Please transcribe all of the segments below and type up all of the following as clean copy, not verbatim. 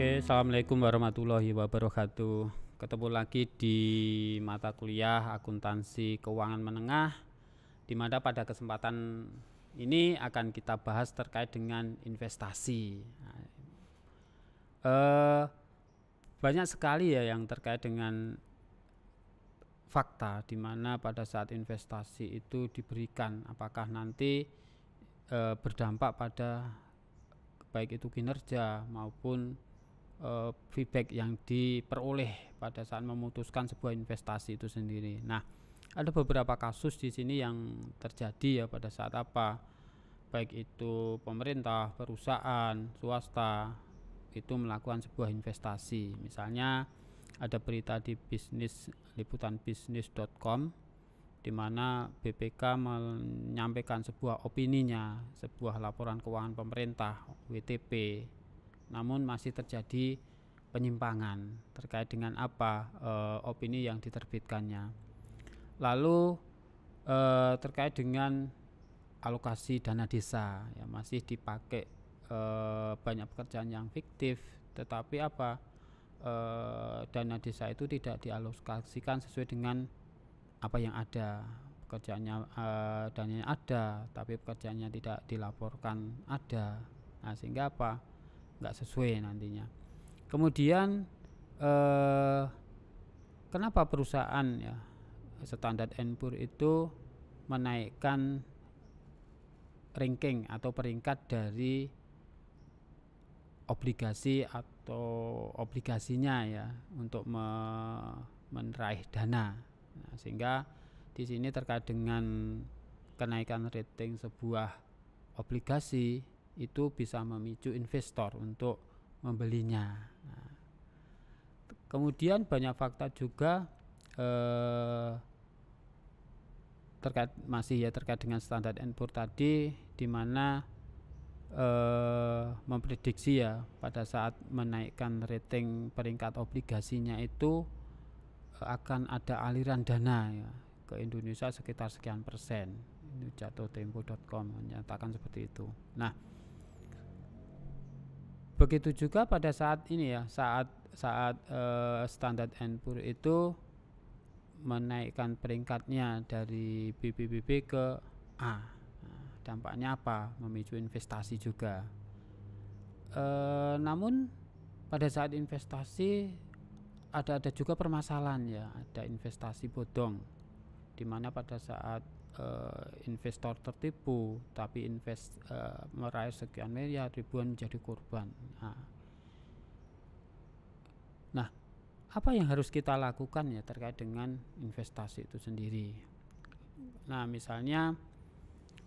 Oke, assalamualaikum warahmatullahi wabarakatuh. Ketemu lagi di mata kuliah akuntansi keuangan menengah, di mana pada kesempatan ini akan kita bahas terkait dengan investasi. Banyak sekali ya yang terkait dengan fakta, di mana pada saat investasi itu diberikan, apakah nanti berdampak pada baik itu kinerja maupun feedback yang diperoleh pada saat memutuskan sebuah investasi itu sendiri. Nah, ada beberapa kasus di sini yang terjadi ya pada saat baik itu pemerintah, perusahaan, swasta itu melakukan sebuah investasi. Misalnya ada berita di liputanbisnis.com di mana BPK menyampaikan sebuah opininya, sebuah laporan keuangan pemerintah WTP, namun masih terjadi penyimpangan terkait dengan opini yang diterbitkannya. Lalu terkait dengan alokasi dana desa, ya masih dipakai banyak pekerjaan yang fiktif, tetapi dana desa itu tidak dialokasikan sesuai dengan apa yang ada. Pekerjaannya dananya ada, tapi pekerjaannya tidak dilaporkan ada. Nah, sehingga nggak sesuai nantinya. Kemudian kenapa perusahaan ya Standard & Poor's itu menaikkan ranking atau peringkat dari obligasi atau obligasinya ya untuk meraih dana. Nah, sehingga di sini terkait dengan kenaikan rating sebuah obligasi itu bisa memicu investor untuk membelinya. Nah, kemudian banyak fakta juga terkait dengan Standard & Poor's tadi, di mana memprediksi ya pada saat menaikkan rating peringkat obligasinya itu akan ada aliran dana ya ke Indonesia sekitar sekian persen. Ini jatuhtempo.com menyatakan seperti itu. Nah, begitu juga pada saat ini ya, saat Standard & Poor's itu menaikkan peringkatnya dari BBB ke A. Nah, dampaknya memicu investasi juga. Namun pada saat investasi ada juga permasalahan ya, ada investasi bodong, di mana pada saat investor tertipu tapi meraih sekian miliar, ribuan menjadi korban. Nah, apa yang harus kita lakukan ya terkait dengan investasi itu sendiri? Nah, misalnya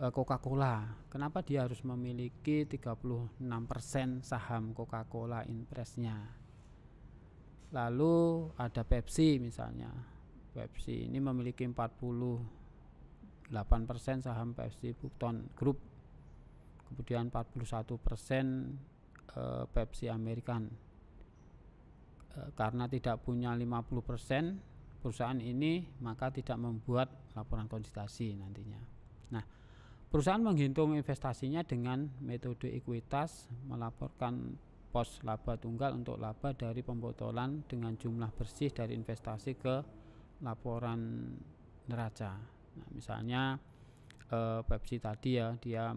Coca-Cola, kenapa dia harus memiliki 36% saham Coca-Cola Impress-nya? Lalu ada Pepsi misalnya. Pepsi ini memiliki 48% saham Pepsi Bourbon Group. Kemudian 41% Pepsi American. Karena tidak punya 50% perusahaan ini, maka tidak membuat laporan konsolidasi nantinya. Nah, perusahaan menghitung investasinya dengan metode ekuitas, melaporkan pos laba tunggal untuk laba dari pembotolan dengan jumlah bersih dari investasi ke laporan neraca. Nah, misalnya Pepsi tadi ya, dia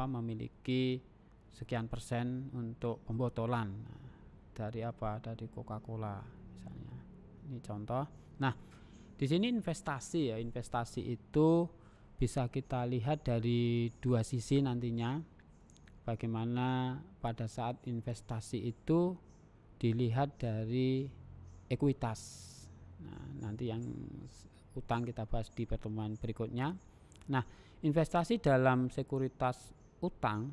memiliki sekian persen untuk pembotolan dari Coca-Cola misalnya. Ini contoh. Nah, di sini investasi itu bisa kita lihat dari dua sisi nantinya. Bagaimana pada saat investasi itu dilihat dari ekuitas. Nah, nanti yang utang kita bahas di pertemuan berikutnya. Nah, investasi dalam sekuritas utang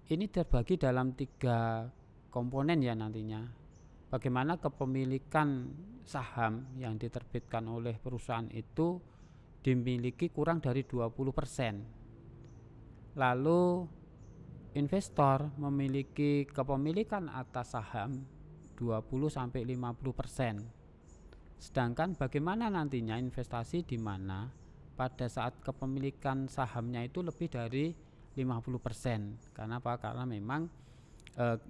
ini terbagi dalam 3 komponen ya nantinya. Bagaimana kepemilikan saham yang diterbitkan oleh perusahaan itu dimiliki kurang dari 20%. Lalu investor memiliki kepemilikan atas saham 20-50%. Sedangkan bagaimana nantinya investasi di mana pada saat kepemilikan sahamnya itu lebih dari 50%. Karena Karena memang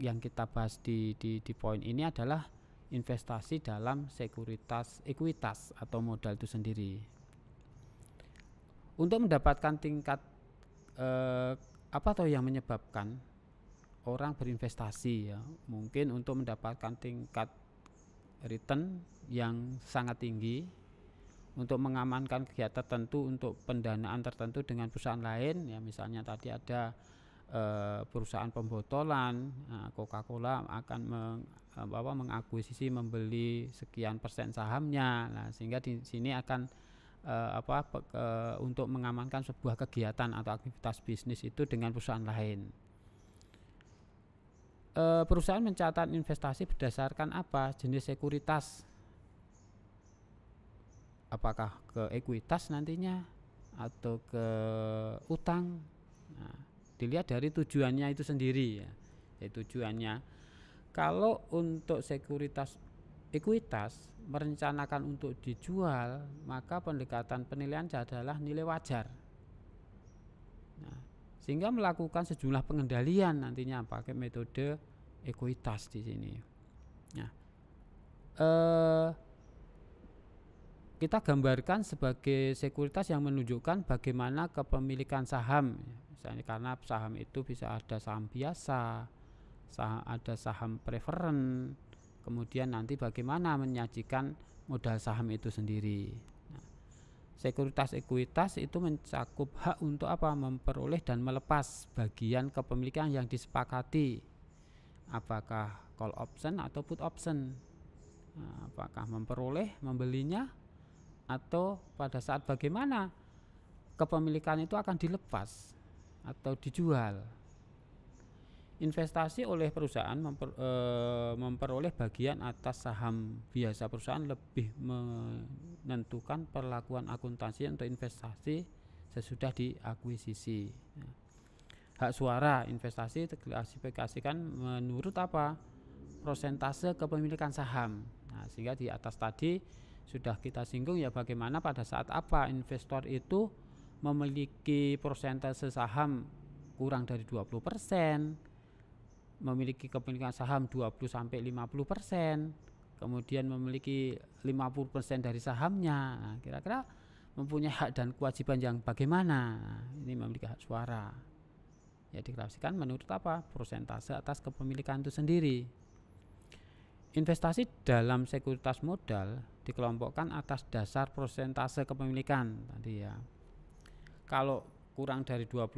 yang kita bahas di poin ini adalah investasi dalam sekuritas ekuitas atau modal itu sendiri. Untuk mendapatkan tingkat apa toh yang menyebabkan orang berinvestasi ya, mungkin untuk mendapatkan tingkat return yang sangat tinggi, untuk mengamankan kegiatan tertentu, untuk pendanaan tertentu dengan perusahaan lain ya, misalnya tadi ada perusahaan pembotolan, Coca-Cola akan mengakuisisi, membeli sekian persen sahamnya. Nah, sehingga di sini akan untuk mengamankan sebuah kegiatan atau aktivitas bisnis itu dengan perusahaan lain. Perusahaan mencatat investasi berdasarkan apa? Jenis sekuritas. Apakah ke ekuitas nantinya atau ke utang? Nah, dilihat dari tujuannya itu sendiri ya. Tujuannya, kalau untuk sekuritas ekuitas merencanakan untuk dijual, maka pendekatan penilaian adalah nilai wajar. Nah, sehingga melakukan sejumlah pengendalian nantinya pakai metode ekuitas di sini. Nah, kita gambarkan sebagai sekuritas yang menunjukkan bagaimana kepemilikan saham. Misalnya karena saham itu bisa ada saham biasa, ada saham preferen, kemudian nanti bagaimana menyajikan modal saham itu sendiri. Nah, sekuritas ekuitas itu mencakup hak untuk apa? Memperoleh dan melepas bagian kepemilikan yang disepakati, apakah call option atau put option. Nah, apakah memperoleh, membelinya, atau pada saat bagaimana kepemilikan itu akan dilepas atau dijual. Investasi oleh perusahaan memperoleh bagian atas saham biasa perusahaan lebih menentukan perlakuan akuntansi untuk investasi sesudah diakuisisi. Hak suara investasi diklasifikasikan menurut apa? Persentase kepemilikan saham. Nah, sehingga di atas tadi sudah kita singgung ya, bagaimana pada saat apa investor itu memiliki persentase saham kurang dari 20%, memiliki kepemilikan saham 20-50%, kemudian memiliki 50% dari sahamnya. Nah, kira-kira mempunyai hak dan kewajiban yang bagaimana? Nah, ini memiliki hak suara. Ya, diklasifikasikan menurut apa? Persentase atas kepemilikan itu sendiri. Investasi dalam sekuritas modal dikelompokkan atas dasar persentase kepemilikan tadi ya. Kalau kurang dari 20%,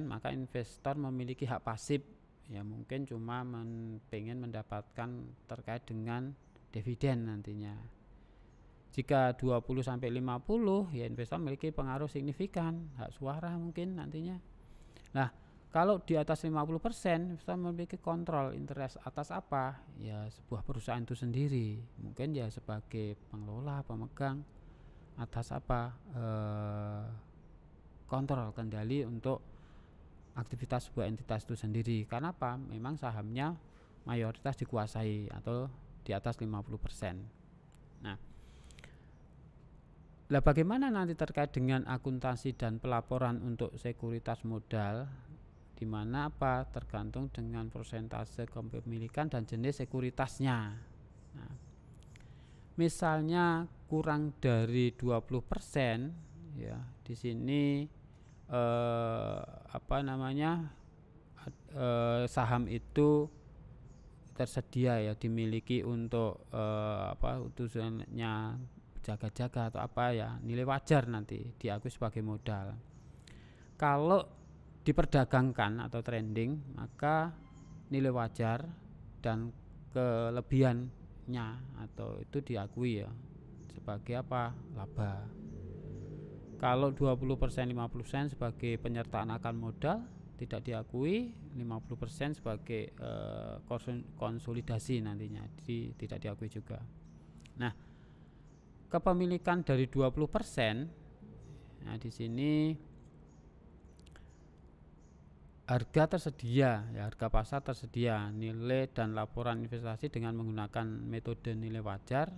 maka investor memiliki hak pasif. Ya, mungkin cuma pengen mendapatkan terkait dengan dividen nantinya. Jika 20-50, ya investor memiliki pengaruh signifikan, hak suara mungkin nantinya. Nah, kalau di atas 50%, investor memiliki kontrol interest atas apa? Ya, sebuah perusahaan itu sendiri. Mungkin ya sebagai pengelola, pemegang atas apa? Kontrol, kendali untuk aktivitas sebuah entitas itu sendiri. Karena apa? Memang sahamnya mayoritas dikuasai atau di atas 50%. Nah, bagaimana nanti terkait dengan akuntansi dan pelaporan untuk sekuritas modal, di mana apa? Tergantung dengan persentase kepemilikan dan jenis sekuritasnya. Nah, misalnya kurang dari 20%, ya di sini saham itu tersedia ya, dimiliki untuk tujuannya jaga-jaga atau apa ya, nilai wajar nanti diakui sebagai modal. Kalau diperdagangkan atau trending, maka nilai wajar dan kelebihannya atau itu diakui ya sebagai apa? Laba. Kalau 20% 50% sebagai penyertaan akan modal tidak diakui, 50% sebagai konsolidasi nantinya tidak diakui juga. Nah, kepemilikan dari 20%, nah di sini harga tersedia ya, harga pasar tersedia, nilai dan laporan investasi dengan menggunakan metode nilai wajar.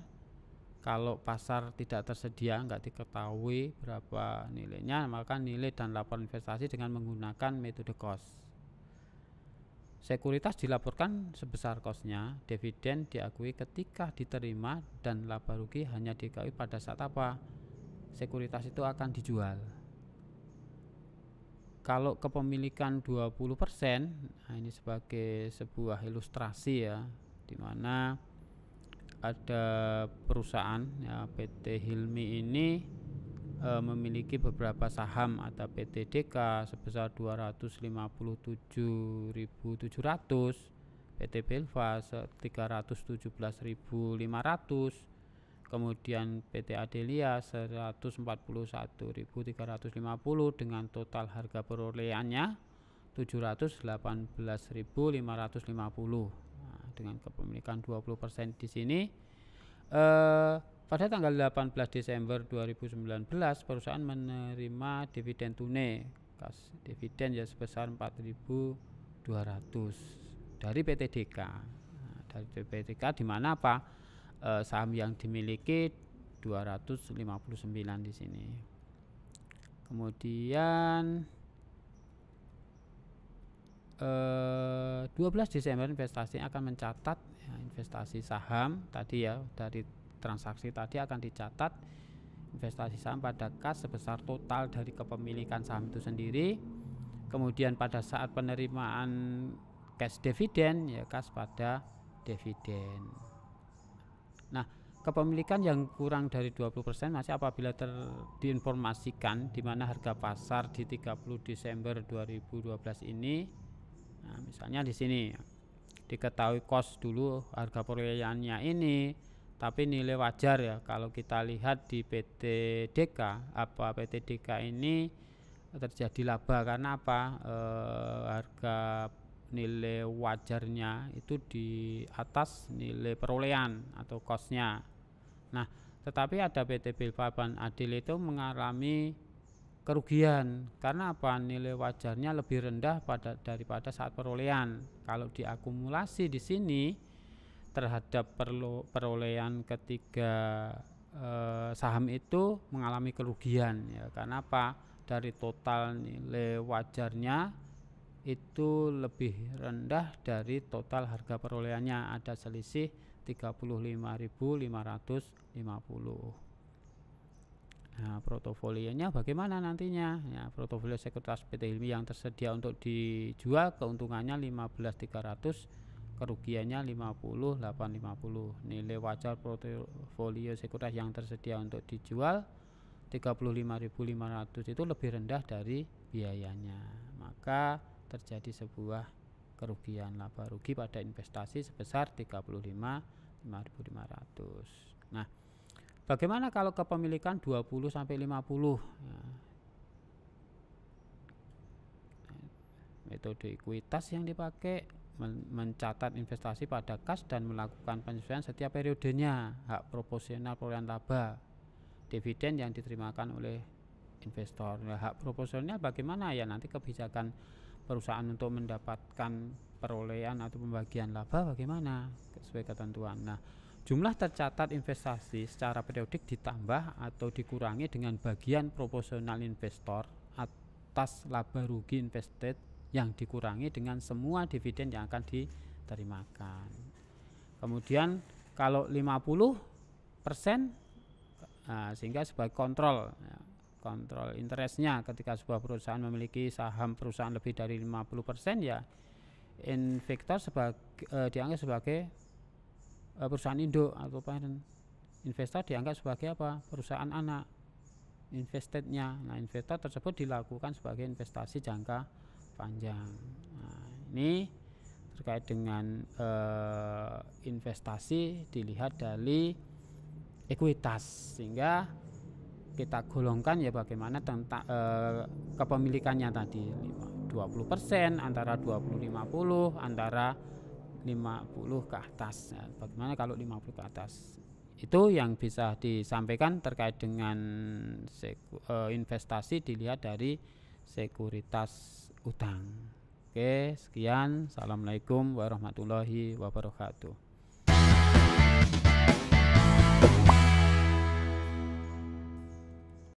Kalau pasar tidak tersedia, nggak diketahui berapa nilainya, maka nilai dan laporan investasi dengan menggunakan metode cost. Sekuritas dilaporkan sebesar kosnya, dividen diakui ketika diterima, dan laba rugi hanya diketahui pada saat apa sekuritas itu akan dijual. Kalau kepemilikan 20%, nah ini sebagai sebuah ilustrasi ya, di mana ada perusahaan ya, PT Hilmi ini memiliki beberapa saham. Ada PT DK sebesar 257.700, PT Belva 317.500, kemudian PT Adelia 141.350 dengan total harga perolehannya 718.550. Nah, dengan kepemilikan 20% di sini pada tanggal 18 Desember 2019 perusahaan menerima dividen tunai kas dividen ya sebesar 4.200 dari PT DK. Nah, dari PT DK di mana apa? Saham yang dimiliki 259 di sini. Kemudian 12 Desember investasi akan mencatat ya, investasi saham tadi ya, dari transaksi tadi akan dicatat investasi saham pada kas sebesar total dari kepemilikan saham itu sendiri. Kemudian pada saat penerimaan cash dividen ya kas pada dividen. Nah, kepemilikan yang kurang dari 20% masih apabila diinformasikan di mana harga pasar di 30 Desember 2012 ini. Nah, misalnya di sini diketahui kos dulu harga perolehannya ini, tapi nilai wajar ya kalau kita lihat di PT DK, PT DK ini terjadi laba karena apa? Harga nilai wajarnya itu di atas nilai perolehan atau kosnya. Nah, tetapi ada PT Belva dan Adil itu mengalami kerugian karena apa? Nilai wajarnya lebih rendah daripada saat perolehan. Kalau diakumulasi di sini terhadap perolehan ketiga saham itu mengalami kerugian ya, karena apa? Dari total nilai wajarnya itu lebih rendah dari total harga perolehannya, ada selisih 35.550. Nah, portofolionya bagaimana nantinya? Ya, portofolio sekuritas PT Hilmi yang tersedia untuk dijual keuntungannya 15.300, kerugiannya 50.850. Nilai wajar portofolio sekuritas yang tersedia untuk dijual 35.500 itu lebih rendah dari biayanya. Maka terjadi sebuah kerugian laba rugi pada investasi sebesar 35.500. Nah, bagaimana kalau kepemilikan 20 sampai 50? Nah, metode ekuitas yang dipakai mencatat investasi pada kas dan melakukan penyesuaian setiap periodenya. Hak proporsional perolehan laba dividen yang diterimakan oleh investor. Nah, hak proporsionalnya bagaimana ya? Nanti kebijakan perusahaan untuk mendapatkan perolehan atau pembagian laba bagaimana sesuai ketentuan. Nah, jumlah tercatat investasi secara periodik ditambah atau dikurangi dengan bagian proporsional investor atas laba rugi invested yang dikurangi dengan semua dividen yang akan diterimakan. Kemudian kalau 50%, nah, sehingga sebagai kontrol interestnya ketika sebuah perusahaan memiliki saham perusahaan lebih dari 50%, ya investor dianggap sebagai perusahaan induk atau parent. Investor dianggap sebagai apa? Perusahaan anak investednya. Nah, investor tersebut dilakukan sebagai investasi jangka panjang. Nah, ini terkait dengan investasi dilihat dari ekuitas, sehingga kita golongkan ya bagaimana tentang kepemilikannya tadi 20%, antara 20-50, antara 50 ke atas. Nah, bagaimana kalau 50 ke atas? Itu yang bisa disampaikan terkait dengan investasi dilihat dari sekuritas utang. Oke, sekian. Assalamualaikum warahmatullahi wabarakatuh.